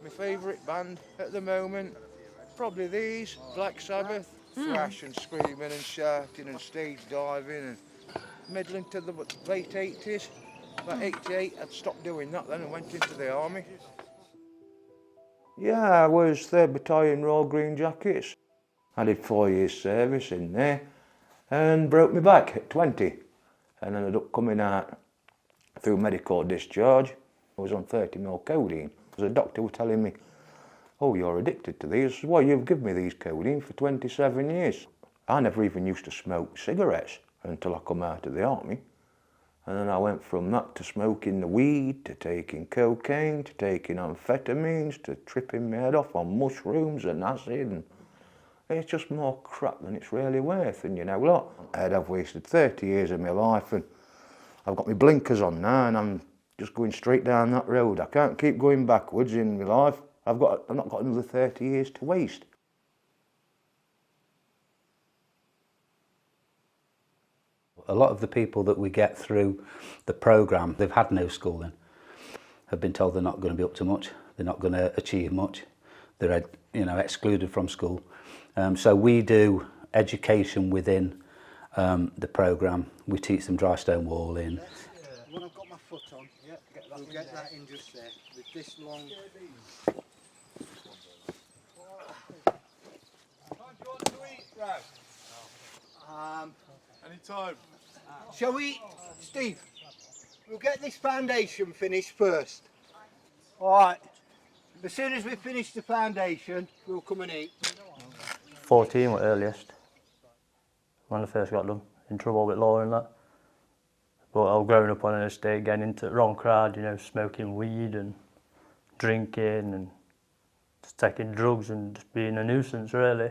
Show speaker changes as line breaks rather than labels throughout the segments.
My favourite band at the moment, probably these, Black Sabbath. Thrash and screaming and shouting and stage diving and middling to the late 80s. About 88, I'd stopped doing that then and went into the army. Yeah, I was 3rd Battalion Royal Green Jackets. I did 4 years service in there and broke my back at 20 and ended up coming out through medical discharge. I was on 30ml codeine. The doctor was telling me, "Oh, you're addicted to these." I said, "Well, you've given me these codeine for 27 years. I never even used to smoke cigarettes until I come out of the army. And then I went from that to smoking the weed, to taking cocaine, to taking amphetamines, to tripping my head off on mushrooms and acid. And it's just more crap than it's really worth. And you know what? I've wasted 30 years of my life and I've got my blinkers on now and I'm just going straight down that road. I can't keep going backwards in my life. I've not got another 30 years to waste."
A lot of the people that we get through the programme, they've had no schooling, have been told they're not going to be up to much, they're not going to achieve much, they're excluded from school. So we do education within the programme. We teach them dry stone walling.
When I've got my foot on, we'll get that in just there, with this long.
Do you want to eat, Rav? Any time.
Shall we, Steve? We'll get this foundation finished first. All right. As soon as we finish the foundation, we'll come and eat.
14 were earliest when I first got done, in trouble with law and that. But I was growing up on an estate, getting into the wrong crowd, smoking weed and drinking and just taking drugs and just being a nuisance, really.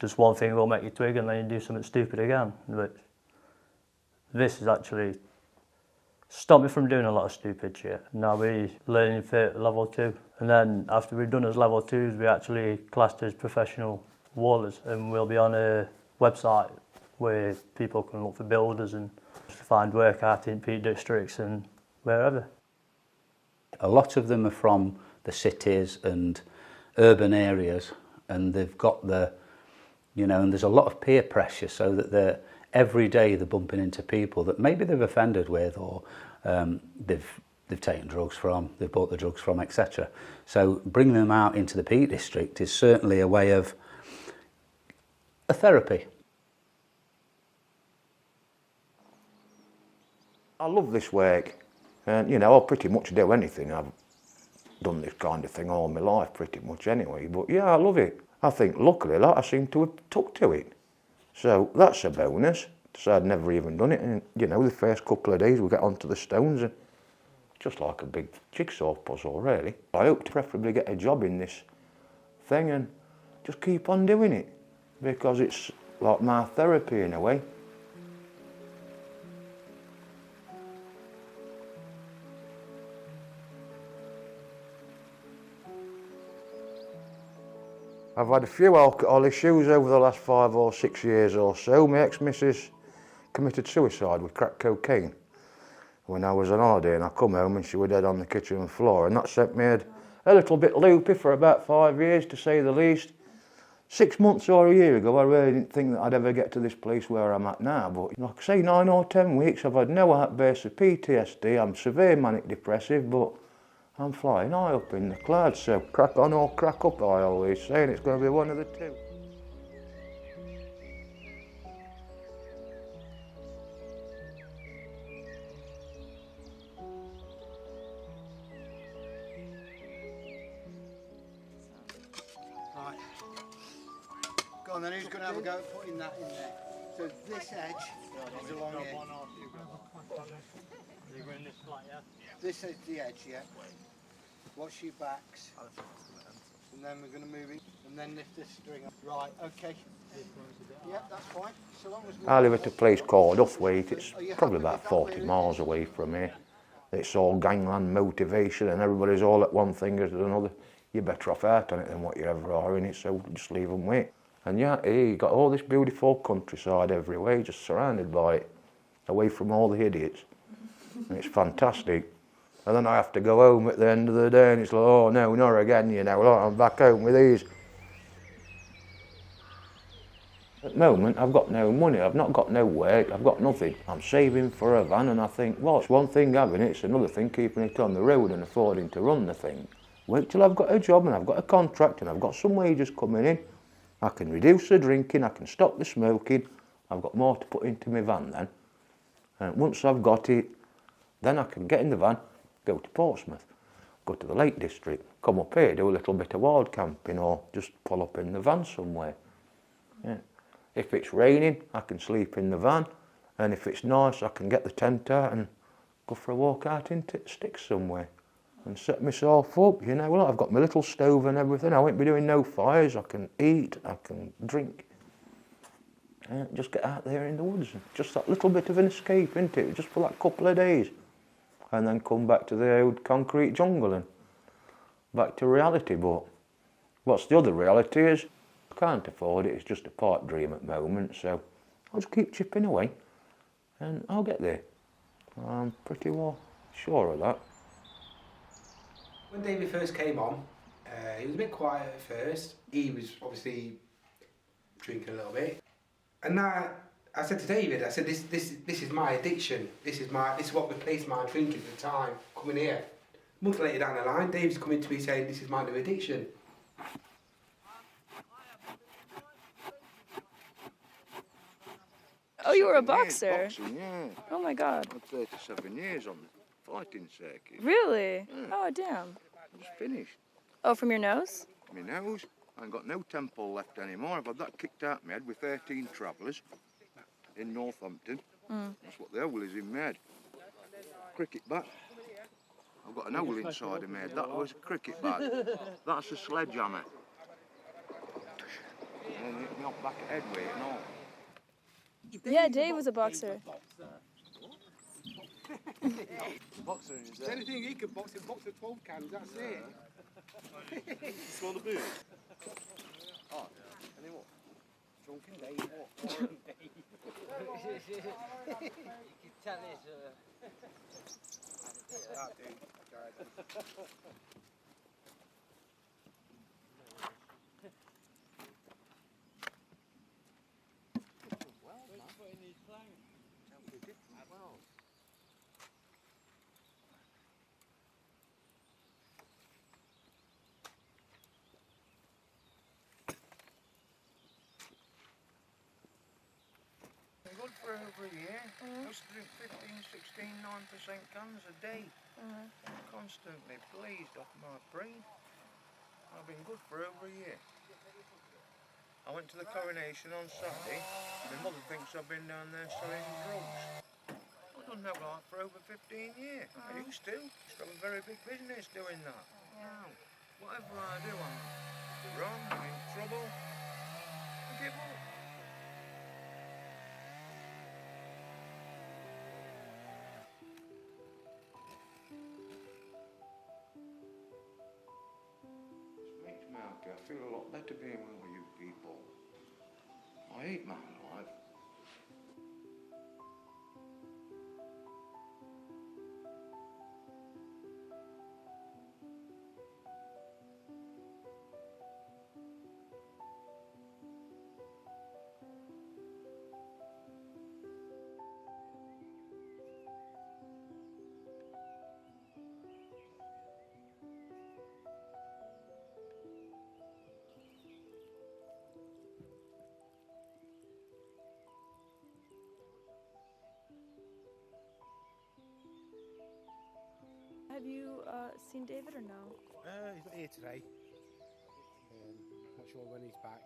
Just one thing will make you twig and then you do something stupid again. But this has actually stopped me from doing a lot of stupid shit. Now we're learning for level 2. And then after we've done as level 2s, we actually classed as professional wallers, and we'll be on a website where people can look for builders and find work out in Peak Districts and wherever.
A lot of them are from the cities and urban areas, and they've got and there's a lot of peer pressure, so that every day they're bumping into people that maybe they've offended with, or they've taken drugs from, they've bought the drugs from, etc. So bringing them out into the Peak District is certainly a way of a therapy.
I love this work, and I'll pretty much do anything. I've done this kind of thing all my life pretty much anyway, but yeah, I love it. I think luckily I seem to have took to it, so that's a bonus. So I'd never even done it, and the first couple of days we get onto the stones and just like a big jigsaw puzzle really. I hope to preferably get a job in this thing and just keep on doing it, because it's like my therapy in a way. I've had a few alcohol issues over the last 5 or 6 years or so. My ex-missus committed suicide with crack cocaine when I was on holiday, and I come home and she was dead on the kitchen floor, and that sent me a little bit loopy for about 5 years, to say the least. 6 months or a year ago, I really didn't think that I'd ever get to this place where I'm at now, but like I say, 9 or 10 weeks, I've had no outbursts of PTSD. I'm severe manic depressive, but I'm flying high up in the clouds, so crack on or crack up, I always say, and it's going to be one of the two.
Right. Go on then, who's going to have a go at putting that in there? So this edge is along here. This is the edge, yeah? Watch your backs. And then we're going to move it, and then lift this string up. Right, okay. Yeah, that's fine. So long as
I live at a place called Uthwaite. It's probably about 40 miles away from here. It's all gangland motivation, and everybody's all at one thing or another. You're better off out on it than what you ever are in it, so just leave them wait. And yeah, here you got all this beautiful countryside everywhere, you're just surrounded by it, away from all the idiots. And it's fantastic. And then I have to go home at the end of the day and it's like, oh no, not again, you know, like, I'm back home with these. At the moment, I've got no money, I've not got no work, I've got nothing. I'm saving for a van and I think, well, it's one thing having it, it's another thing keeping it on the road and affording to run the thing. Wait till I've got a job and I've got a contract and I've got some wages coming in. I can reduce the drinking, I can stop the smoking, I've got more to put into my van then. And once I've got it, then I can get in the van, go to Portsmouth, go to the Lake District, come up here, do a little bit of wild camping or just pull up in the van somewhere. Yeah. If it's raining, I can sleep in the van, and if it's nice, I can get the tent out and go for a walk out into the sticks somewhere and set myself up, you know. Well, I've got my little stove and everything, I won't be doing no fires, I can eat, I can drink. Just get out there in the woods, just that little bit of an escape, isn't it, just for that couple of days. And then come back to the old concrete jungle and back to reality. But what's the other reality is, I can't afford it, it's just a pipe dream at the moment, so I'll just keep chipping away and I'll get there. I'm pretty well sure of that.
When David first came on, he was a bit quiet at first. He was obviously drinking a little bit. And now I said to David, I said, this is my addiction. This is what replaced my drinking at the time, coming here. A month later down the line, David's coming to me saying, this is my new addiction.
Oh, you were a boxer?
Boxing, yeah.
Oh my God.
I'm 37 years on the fighting circuit.
Really?
Yeah.
Oh, damn.
I'm just finished.
Oh, from your nose?
My nose, I ain't got no temple left anymore. I've had that kicked out my head with 13 travellers in Northampton. That's what the hole is in my head. Cricket bat. I've got an hole inside of my head. That was a cricket bat. That's a sledgehammer. And it knocked back at head weight and all.
Yeah, Dave was a boxer.
Boxer is that? Anything he could box, he boxed with 12 cans, that's it.
Smell the booze?
Oh, and then what? Drunken Dave, what? You can tell
Good for over a year. I used to drink 15, 16, 9% cans a day. Constantly blazed off my brain. I've been good for over a year. I went to the coronation on Saturday. My mother thinks I've been down there selling drugs. I've done that like for over 15 years. I used to. Used to have a very big business doing that. Now, whatever I do, I'm wrong, I'm in trouble. I give up. Makes me happy. I feel a lot better being with you people. I hate my life.
Have you seen David or no?
He's not here today. Not sure when he's back.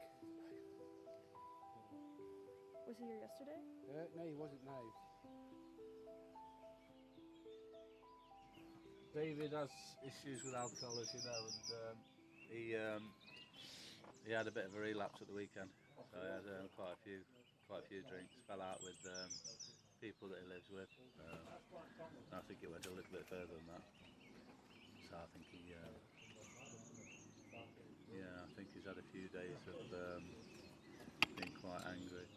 Was he here yesterday?
No, he wasn't, no.
David has issues with alcohol, as you know, and he had a bit of a relapse at the weekend. So he had quite a few drinks. Fell out with people that he lives with. I think it went a little bit further than that. So I think I think he's had a few days of being quite angry.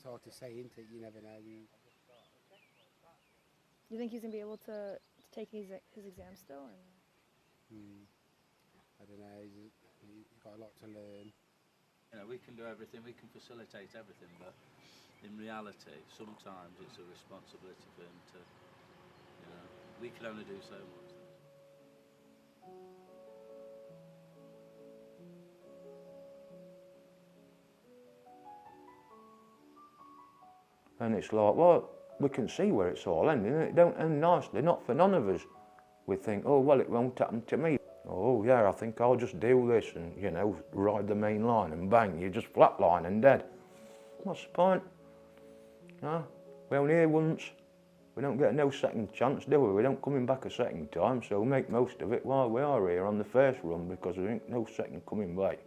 it's hard to say, isn't it? You never know.
You think he's gonna be able to take his exam still, or no?
I don't know. He's got a lot to learn.
You know, we can do everything, we can facilitate everything, but in reality, sometimes it's a responsibility for him to, you know, we can only do so much.
And it's like, well, we can see where it's all ending, and it don't end nicely, not for none of us. We think, oh, well, it won't happen to me. Oh, yeah, I think I'll just do this and, you know, ride the main line, and bang, you're just flatline and dead. What's the point? No, we're only here once. We don't get no second chance, do we? We don't coming back a second time, so we make most of it while we are here on the first run, because there ain't no second coming back.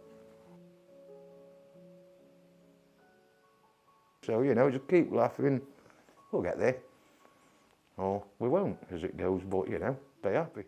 So, you know, just keep laughing. We'll get there. Or we won't, as it goes, but, you know, be happy.